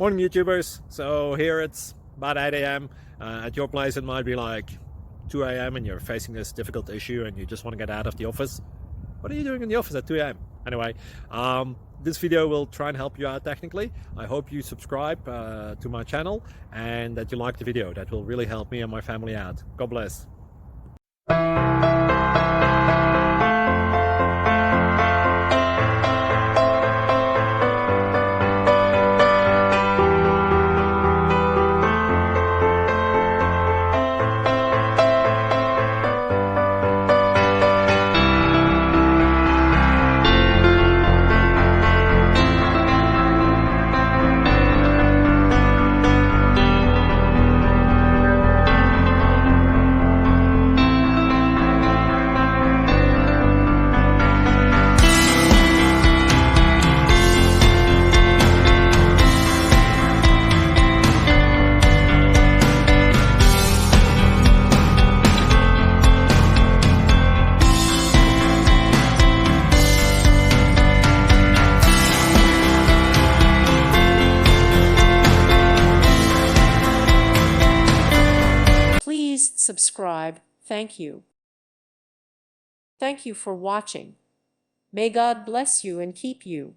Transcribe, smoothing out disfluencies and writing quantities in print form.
Morning YouTubers. So here it's about 8 a.m. At your place it might be like 2 a.m. and you're facing this difficult issue and you just want to get out of the office. What are you doing in the office at 2 a.m.? Anyway, this video will try and help you out technically. I hope you subscribe to my channel and that you like the video. That will really help me and my family out. God bless. Please subscribe. Thank you. Thank you for watching. May God bless you and keep you.